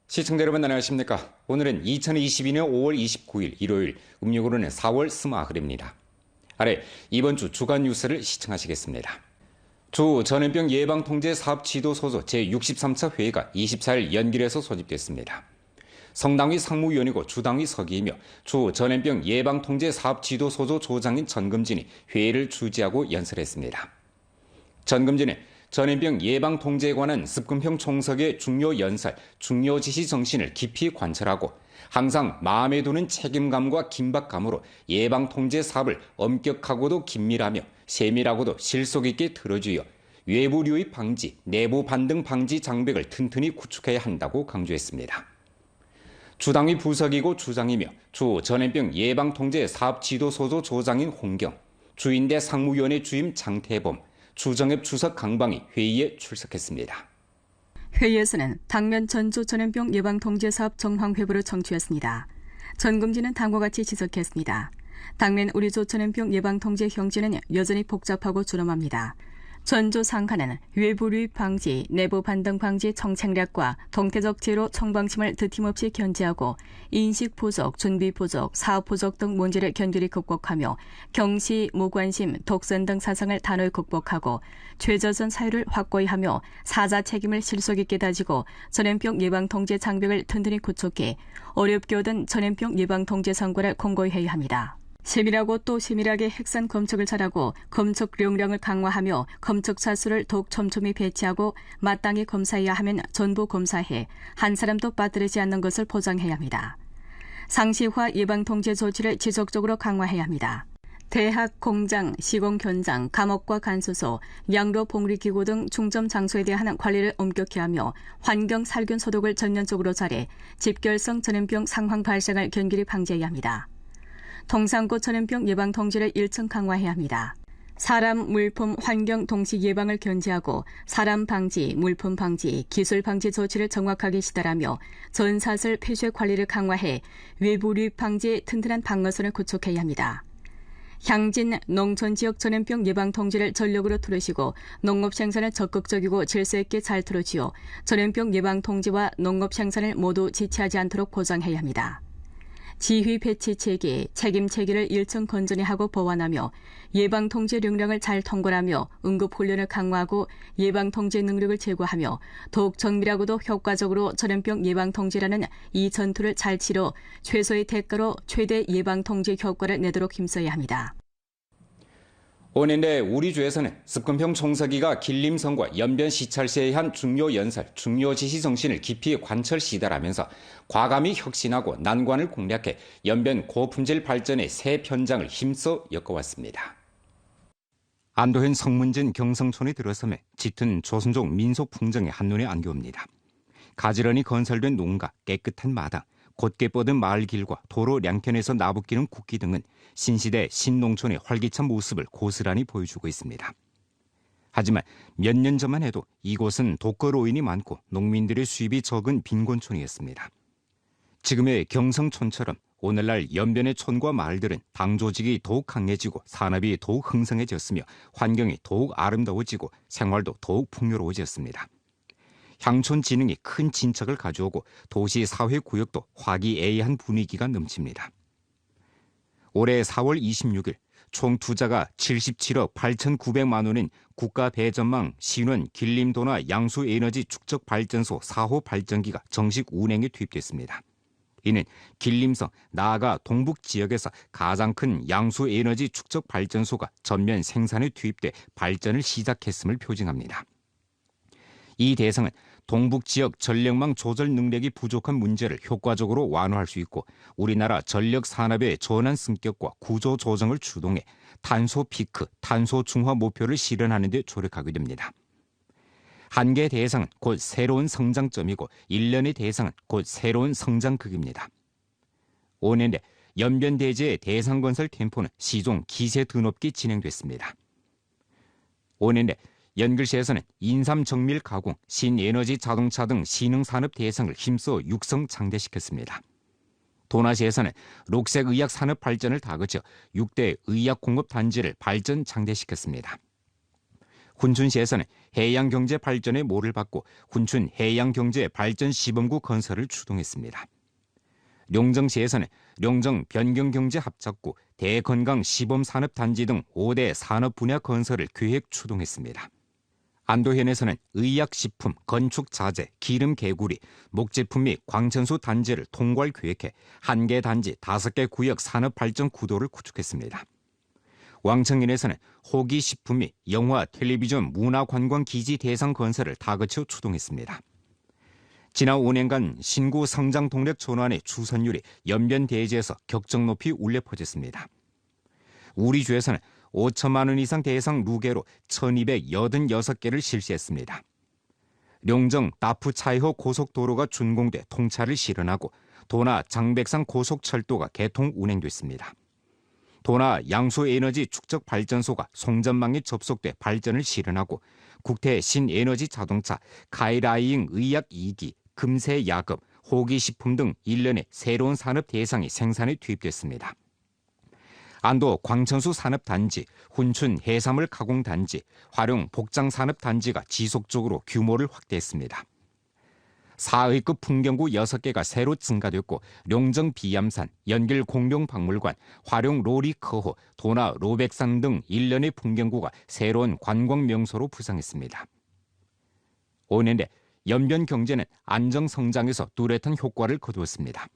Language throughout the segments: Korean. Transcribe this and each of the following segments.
시청자 여러분 안녕하십니까? 오늘은 2022년 5월 29일 일요일, 음력으로는 4월 스마흘입니다. 아래 이번 주 주간 뉴스를 시청하시겠습니다. 주 전염병 예방통제 사업 지도소조 제63차 회의가 24일 연길에서 소집됐습니다. 성당위 상무위원이고 주당위 서기이며 주 전염병 예방통제 사업 지도소조 조장인 전금진이 회의를 주재하고 연설했습니다. 전금진은 전염병 예방 통제에 관한 습근평 총석의 중요 연설, 중요 지시 정신을 깊이 관철하고 항상 마음에 두는 책임감과 긴박감으로 예방 통제 사업을 엄격하고도 긴밀하며 세밀하고도 실속 있게 들어주어 외부 유입 방지, 내부 반등 방지 장벽을 튼튼히 구축해야 한다고 강조했습니다. 주당위 부석이고 주장이며 주 전염병 예방 통제 사업 지도소조 조장인 홍경, 주인대 상무위원회 주임 장태범, 주정엽 주석 강방이 회의에 출석했습니다. 회의에서는 당면 전주 전염병 예방통제사업 정황회부를 청취했습니다. 전금진은 다음과 같이 지적했습니다. 당면 우리 조 전염병 예방통제 형제는 여전히 복잡하고 준엄합니다. 전조 상하는 외부 유입 방지, 내부 반등 방지 정책략과 동태적 제로 청방침을 드팀없이 견제하고 인식 부족, 준비 부족, 사업 부족 등 문제를 견딜히 극복하며 경시, 무관심, 독선 등 사상을 단호히 극복하고 최저선 사유를 확고히 하며 사자 책임을 실속 있게 다지고 전염병 예방 통제 장벽을 튼튼히 구축해 어렵게 얻은 전염병 예방 통제 성과를 공고히 해야 합니다. 세밀하고 또 세밀하게 핵산 검척을 잘하고 검척 용량을 강화하며 검척 차수를 더욱 촘촘히 배치하고 마땅히 검사해야 하면 전부 검사해 한 사람도 빠뜨리지 않는 것을 보장해야 합니다. 상시화 예방통제 조치를 지속적으로 강화해야 합니다. 대학, 공장, 시공 현장, 감옥과 간수소, 양로 봉리기구 등 중점 장소에 대한 관리를 엄격히 하며 환경 살균 소독을 전면적으로 잘해 집결성 전염병 상황 발생을 견길히 방지해야 합니다. 통상고 전염병 예방 통제를 일층 강화해야 합니다. 사람, 물품, 환경 동시 예방을 견제하고 사람 방지, 물품 방지, 기술 방지 조치를 정확하게 시달하며 전사슬 폐쇄 관리를 강화해 외부 유입 방지에 튼튼한 방어선을 구축해야 합니다. 향진, 농촌지역 전염병 예방 통제를 전력으로 틀으시고 농업 생산을 적극적이고 질서 있게 잘 틀어지어 전염병 예방 통제와 농업 생산을 모두 지체하지 않도록 보장해야 합니다. 지휘 배치 체계, 책임 체계를 일정 건전히 하고 보완하며 예방 통제 역량을 잘 통솔하며 응급 훈련을 강화하고 예방 통제 능력을 제고하며 더욱 정밀하고도 효과적으로 전염병 예방 통제라는 이 전투를 잘 치러 최소의 대가로 최대 예방 통제 효과를 내도록 힘써야 합니다. 오늘 우리 주에서는 습근평 총서기가 길림성과 연변 시찰시에 한 중요 연설, 중요 지시 정신을 깊이 관철 시달하면서 과감히 혁신하고 난관을 공략해 연변 고품질 발전의 새 편장을 힘써 엮어왔습니다. 안도현 성문진 경성촌에 들어서며 짙은 조선족 민속 풍경이 한눈에 안겨옵니다. 가지런히 건설된 농가, 깨끗한 마당, 곧게 뻗은 마을길과 도로 양편에서 나부끼는 국기 등은 신시대 신농촌의 활기찬 모습을 고스란히 보여주고 있습니다. 하지만 몇 년 전만 해도 이곳은 독거노인이 많고 농민들의 수입이 적은 빈곤촌이었습니다. 지금의 경성촌처럼 오늘날 연변의 촌과 마을들은 당 조직이 더욱 강해지고 산업이 더욱 흥성해졌으며 환경이 더욱 아름다워지고 생활도 더욱 풍요로워졌습니다. 향촌 진흥이 큰 진척을 가져오고 도시 사회 구역도 화기애애한 분위기가 넘칩니다. 올해 4월 26일 총 투자가 77억 8,900만 원인 국가 대전망 신원 길림도나 양수에너지 축적 발전소 4호 발전기가 정식 운행에 투입됐습니다. 이는 길림성 나아가 동북 지역에서 가장 큰 양수에너지 축적 발전소가 전면 생산에 투입돼 발전을 시작했음을 표징합니다. 이 대상은 동북 지역 전력망 조절 능력이 부족한 문제를 효과적으로 완화할 수 있고 우리나라 전력 산업의 전환 성격과 구조 조정을 추동해 탄소 피크, 탄소 중화 목표를 실현하는 데 조력하게 됩니다. 한 개 대상은 곧 새로운 성장점이고 1년의 대상은 곧 새로운 성장극입니다. 5년에 연변대지의 대상건설 캠프는 시종 기세 드높게 진행됐습니다. 5년에 연글시에서는 인삼 정밀 가공, 신에너지 자동차 등 신흥산업 대상을 힘써 육성 창대시켰습니다. 도나시에서는 녹색 의약 산업 발전을 다그쳐 6대 의약 공급 단지를 발전 창대시켰습니다. 훈춘시에서는 해양경제 발전의 모를 받고 훈춘 해양경제발전시범구 건설을 추동했습니다. 룡정시에서는 룡정 변경경제합작구, 대건강시범산업단지 등 5대 산업 분야 건설을 계획 추동했습니다. 안도현에서는 의약식품, 건축자재, 기름개구리, 목제품 및 광천수 단지를 통괄 계획해 1개 단지 5개 구역 산업발전 구도를 구축했습니다. 왕청인에서는 호기식품 및 영화, 텔레비전, 문화관광기지 대상 건설을 다그쳐 추동했습니다. 지난 5년간 신구 성장 동력 전환의 주선율이 연변 대지에서 격정 높이 울려 퍼졌습니다. 우리 주에서는 5천만 원 이상 대상 루게로 1286개를 실시했습니다. 룡정 나푸차이호 고속도로가 준공돼 통차를 실현하고 도나 장백산 고속철도가 개통 운행됐습니다. 도나 양수에너지 축적 발전소가 송전망에 접속돼 발전을 실현하고 국태 신에너지 자동차, 카이라이잉 의약 2기, 금세 야급, 호기식품 등 일련의 새로운 산업 대상이 생산에 투입됐습니다. 안도 광천수 산업단지, 훈춘 해산물 가공단지, 화룡 복장산업단지가 지속적으로 규모를 확대했습니다. 4의급 풍경구 6개가 새로 증가됐고 룡정 비암산, 연길 공룡박물관, 화룡 로리커호, 도나 로백산 등 일련의 풍경구가 새로운 관광 명소로 부상했습니다. 5년 내 연변 경제는 안정성장에서 뚜렷한 효과를 거두었습니다.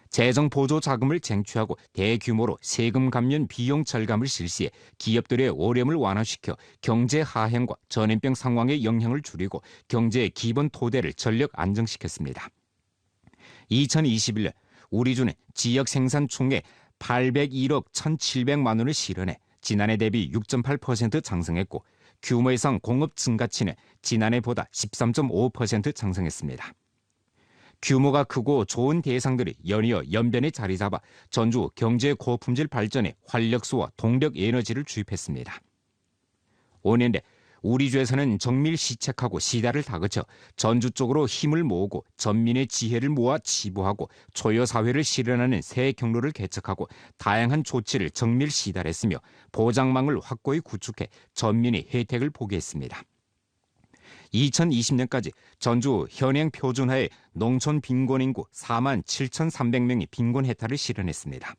재정 보조 자금을 쟁취하고 대규모로 세금 감면 비용 절감을 실시해 기업들의 오염을 완화시켜 경제 하행과 전염병 상황의 영향을 줄이고 경제의 기본 토대를 전력 안정시켰습니다. 2021년 우리 주는 지역 생산 총액 801억 1,700만 원을 실현해 지난해 대비 6.8% 상승했고 규모에상 공업 증가치는 지난해보다 13.5% 상승했습니다. 규모가 크고 좋은 대상들이 연이어 연변에 자리 잡아 전주 경제 고품질 발전에 활력소와 동력 에너지를 주입했습니다. 5년 내 우리 주에서는 정밀 시책하고 시다를 다그쳐 전주 쪽으로 힘을 모으고 전민의 지혜를 모아 치부하고 초여사회를 실현하는 새 경로를 개척하고 다양한 조치를 정밀 시달했으며 보장망을 확고히 구축해 전민의 혜택을 보게 했습니다. 2020년까지 전주 현행 표준화의 농촌 빈곤인구 4만 7,300명이 빈곤 해탈을 실현했습니다.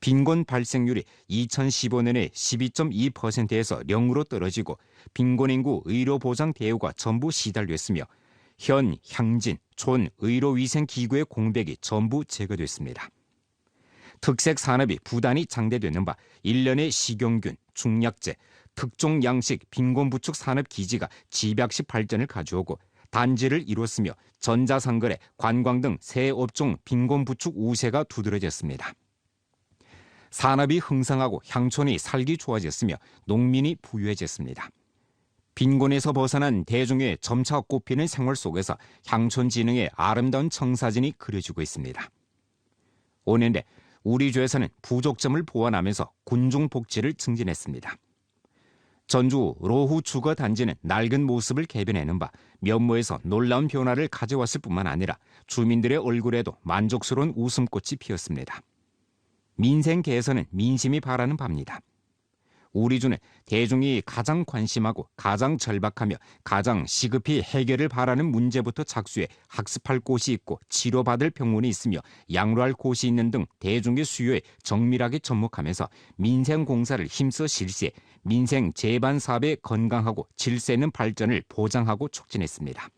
빈곤 발생률이 2015년에 12.2%에서 0으로 떨어지고 빈곤인구 의료보장 대우가 전부 시달됐으며 현, 향진, 촌 의료위생기구의 공백이 전부 제거됐습니다. 특색 산업이 부단히 장대되는 바 1년의 식용균, 중약제, 특종 양식 빈곤부축 산업기지가 집약식 발전을 가져오고 단지를 이뤘으며 전자상거래, 관광 등 새 업종 빈곤부축 우세가 두드러졌습니다. 산업이 흥성하고 향촌이 살기 좋아졌으며 농민이 부유해졌습니다. 빈곤에서 벗어난 대중의 점차 꽃피는 생활 속에서 향촌 진흥의 아름다운 청사진이 그려지고 있습니다. 5년 내 우리 주에서는 부족점을 보완하면서 군중복지를 증진했습니다. 전주 로후 주거단지는 낡은 모습을 개변하는 바 면모에서 놀라운 변화를 가져왔을 뿐만 아니라 주민들의 얼굴에도 만족스러운 웃음꽃이 피었습니다. 민생 개선은 민심이 바라는 바입니다. 우리 주는 대중이 가장 관심하고 가장 절박하며 가장 시급히 해결을 바라는 문제부터 착수해 학습할 곳이 있고 치료받을 병원이 있으며 양로할 곳이 있는 등 대중의 수요에 정밀하게 접목하면서 민생공사를 힘써 실시해 민생 제반 사업의 건강하고 질서 있는 발전을 보장하고 촉진했습니다.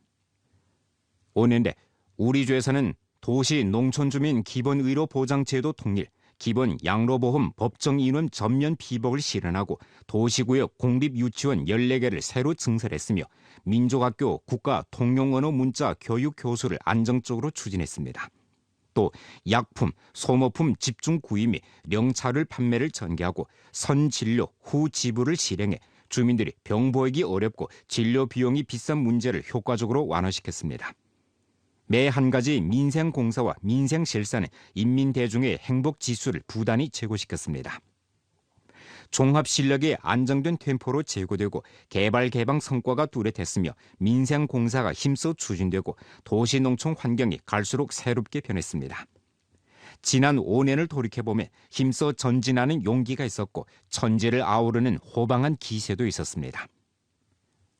5년 내 우리 주에서는 도시 농촌주민 기본의료보장제도 통일, 기본 양로보험 법정 인원 전면 피복을 실현하고 도시구역 공립유치원 14개를 새로 증설했으며 민족학교 국가 통용언어 문자 교육 교수를 안정적으로 추진했습니다. 또 약품, 소모품 집중 구입 및 명찰을 판매를 전개하고 선진료 후 지불을 실행해 주민들이 병 보이기 어렵고 진료 비용이 비싼 문제를 효과적으로 완화시켰습니다. 매 한 가지 민생공사와 민생실사는 인민대중의 행복지수를 부단히 제고시켰습니다. 종합실력이 안정된 템포로 제고되고 개발개방 성과가 뚜렷했으며 민생공사가 힘써 추진되고 도시농촌 환경이 갈수록 새롭게 변했습니다. 지난 5년을 돌이켜보면 힘써 전진하는 용기가 있었고 천지를 아우르는 호방한 기세도 있었습니다.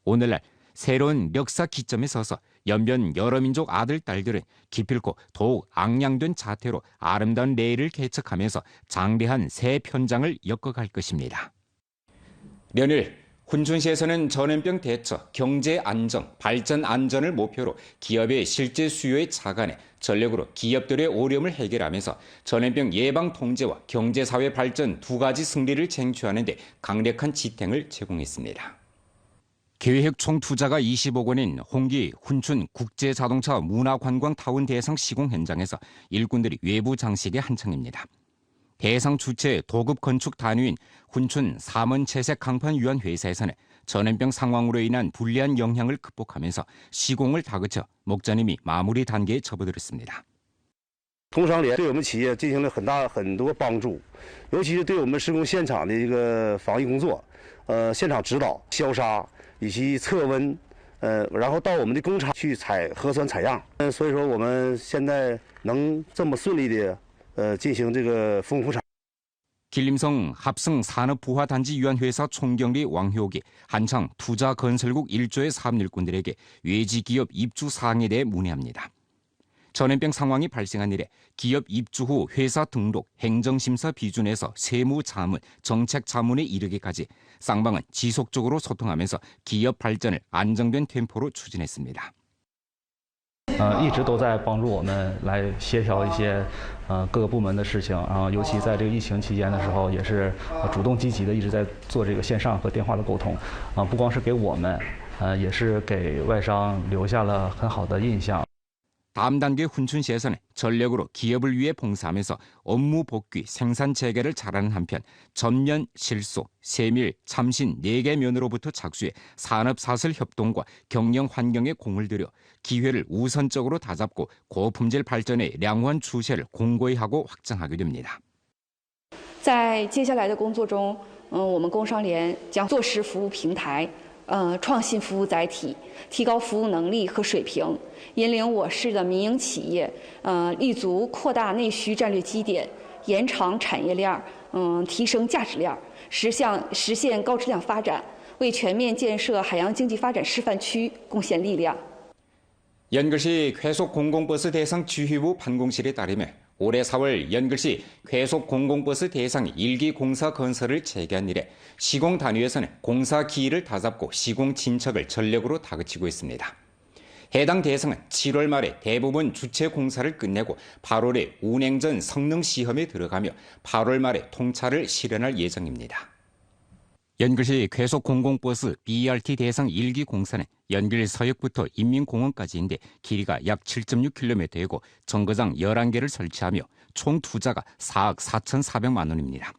오늘날 새로운 역사 기점에 서서 연변 여러 민족 아들, 딸들은 기필코 더욱 앙양된 자태로 아름다운 내일을 개척하면서 장대한 새 편장을 엮어갈 것입니다. 연일 훈춘시에서는 전염병 대처, 경제 안정, 발전 안전을 목표로 기업의 실제 수요에 착안해 전력으로 기업들의 오염을 해결하면서 전염병 예방 통제와 경제사회 발전 두 가지 승리를 쟁취하는 데 강력한 지탱을 제공했습니다. 계획 총 투자가 20억 원인 홍기 훈춘 국제자동차 문화관광타운 대상 시공 현장에서 일꾼들이 외부 장식에 한창입니다. 대상 주체 도급 건축 단위인 훈춘 삼원채색 강판위원 회사에서는 전염병 상황으로 인한 불리한 영향을 극복하면서 시공을 다그쳐 목자님이 마무리 단계에 접어들었습니다. 工商联对我们企业进行了很多帮助，尤其是对我们施工现场的这个防疫工作，现场指导、消杀以及测温，然后到我们的工厂去采核酸采样，所以说我们现在能这么顺利的进行这个丰富产。 길림성 합성산업부화단지위원회사 총경리 왕효기 한창 투자건설국 1조의 사업일꾼들에게 외지기업 입주 사항에 대해 문의합니다. 전염병 상황이 발생한 이래 기업 입주 후 회사 등록, 행정심사 비준에서 세무 자문, 정책 자문에 이르기까지 쌍방은 지속적으로 소통하면서 기업 발전을 안정된 템포로 추진했습니다. 一直都在帮助我们来协调一些各个部门的事情，然后尤其在这个疫情期间的时候，也是主动积极的一直在做这个线上和电话的沟通，不光是给我们，也是给外商留下了很好的印象。 다음 단계 훈춘시에서는 전력으로 기업을 위해 봉사하면서 업무 복귀, 생산 재개를 잘하는 한편 전면, 실소, 세밀, 참신 4개 면으로부터 착수해 산업사설 협동과 경영 환경에 공을 들여 기회를 우선적으로 다잡고 고품질 발전의 량화한 추세를 공고히 하고 확장하게 됩니다. 在接下来的工作中，我们工商联将做实服务平台。 创新服务载体，提高服务能力和水平，引领我市的民营企业，立足扩大内需战略基点，延长产业链，提升价值链，实现高质量发展，为全面建设海洋经济发展示范区贡献力量。 연글시 쾌속 공공버스 대상 지휘부 판공실에 따르면 올해 4월 연글시 쾌속 공공버스 대상 1기 공사 건설을 재개한 이래 시공 단위에서는 공사 기일을 다잡고 시공 진척을 전력으로 다그치고 있습니다. 해당 대상은 7월 말에 대부분 주체 공사를 끝내고 8월에 운행 전 성능 시험에 들어가며 8월 말에 통차를 실현할 예정입니다. 연글시 쾌속 공공버스 BRT 대상 1기 공사는 연길 서역부터 인민공원까지인데 길이가 약 7.6km이고 정거장 11개를 설치하며 총 투자가 4억 4,400만 원입니다.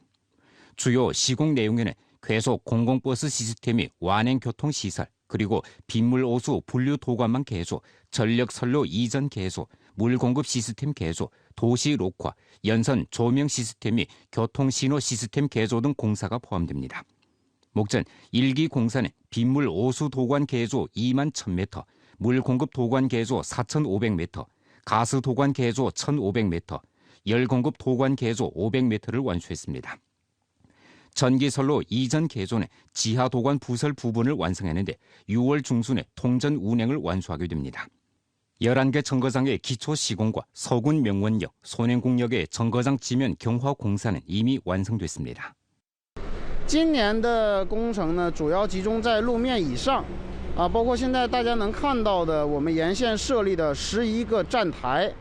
주요 시공 내용에는 쾌속 공공버스 시스템의 완행교통시설, 그리고 빗물오수 분류도관망 개소, 전력선로 이전 개소, 물공급 시스템 개소, 도시 녹화, 연선 조명 시스템 및 교통신호 시스템 개소 등 공사가 포함됩니다. 목전 1기 공사는 빗물 오수 도관 개조 2만 1000m, 물 공급 도관 개조 4,500m, 가스 도관 개조 1,500m, 열 공급 도관 개조 500m를 완수했습니다. 전기선로 이전 개조는 지하 도관 부설 부분을 완성했는데 6월 중순에 통전 운행을 완수하게 됩니다. 11개 정거장의 기초 시공과 서군 명원역, 손행궁역의 정거장 지면 경화 공사는 이미 완성됐습니다. 今年的工程呢，主要集中在路面以上，包括现在大家能看到的我们沿线设立的11个站台，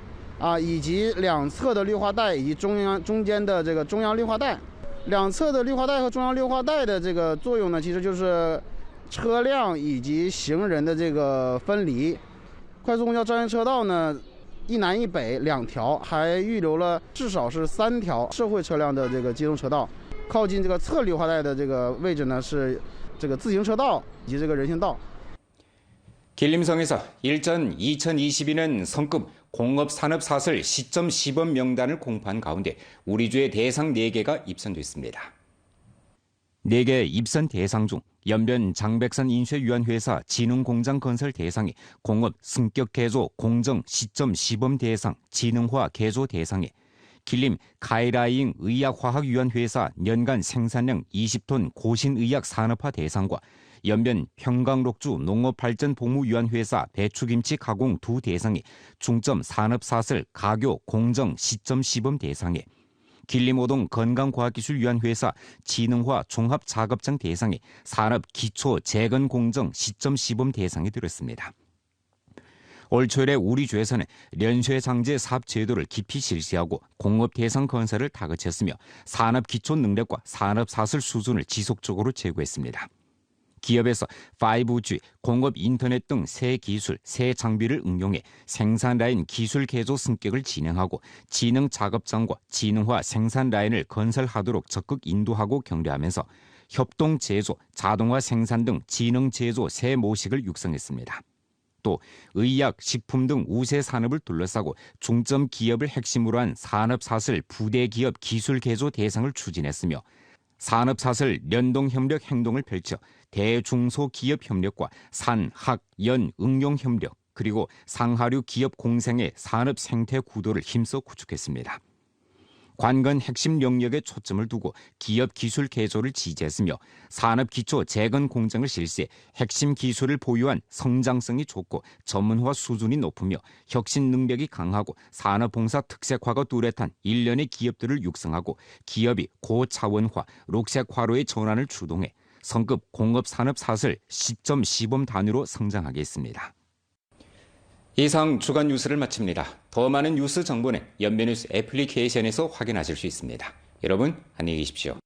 以及两侧的绿化带以及中间的这个中央绿化带，两侧的绿化带和中央绿化带的这个作用呢，其实就是车辆以及行人的这个分离。快速公交专用车道呢，一南一北2条，还预留了至少是3条社会车辆的这个机动车道。 靠近这个侧绿化带的这个位置呢，是这个自行车道以及这个人行道。 길림성에서 일전 2022년 성급 공업산업사설 시점 시범 명단을 공포한 가운데 우리주의 대상 4개가 입선됐습니다. 4개 입선 대상 중 연변 장백산 인쇄유한회사 진흥공장 건설 대상이 공업 승격 개조 공정 시점 시범 대상 진흥화 개조 대상에 길림 카이라잉 의약화학유한회사 년간 생산량 20톤 고신의약 산업화 대상과 연변 평강록주 농업발전복무위원회사 배추김치 가공 2대상에 중점 산업사슬 가교 공정 시점 시범 대상에 길림오동 건강과학기술위원회사 진흥화 종합작업장 대상에 산업기초재건공정 시점 시범 대상에 들었습니다. 올 초일에 우리 주에서는 연쇄장제 사업 제도를 깊이 실시하고 공업 대상 건설을 다그쳤으며 산업 기초 능력과 산업 사슬 수준을 지속적으로 제고했습니다. 기업에서 5G, 공업 인터넷 등 새 기술, 새 장비를 응용해 생산 라인 기술 개조 승격을 진행하고 지능 작업장과 지능화 생산 라인을 건설하도록 적극 인도하고 격려하면서 협동 제조, 자동화 생산 등 지능 제조 새 모식을 육성했습니다. 또 의약, 식품 등 우세 산업을 둘러싸고 중점 기업을 핵심으로 한 산업사슬 부대 기업 기술 개조 대상을 추진했으며 산업사슬 연동협력 행동을 펼쳐 대중소 기업 협력과 산, 학, 연, 응용 협력 그리고 상하류 기업 공생의 산업 생태 구도를 힘써 구축했습니다. 관건 핵심 영역에 초점을 두고 기업 기술 개조를 지지했으며 산업 기초 재건 공정을 실시해 핵심 기술을 보유한 성장성이 좋고 전문화 수준이 높으며 혁신 능력이 강하고 산업봉사 특색화가 뚜렷한 일련의 기업들을 육성하고 기업이 고차원화, 녹색화로의 전환을 추동해 성급 공업산업 사슬 시점 시범 단위로 성장하게 했습니다. 이상 주간 뉴스를 마칩니다. 더 많은 뉴스 정보는 연변뉴스 애플리케이션에서 확인하실 수 있습니다. 여러분 안녕히 계십시오.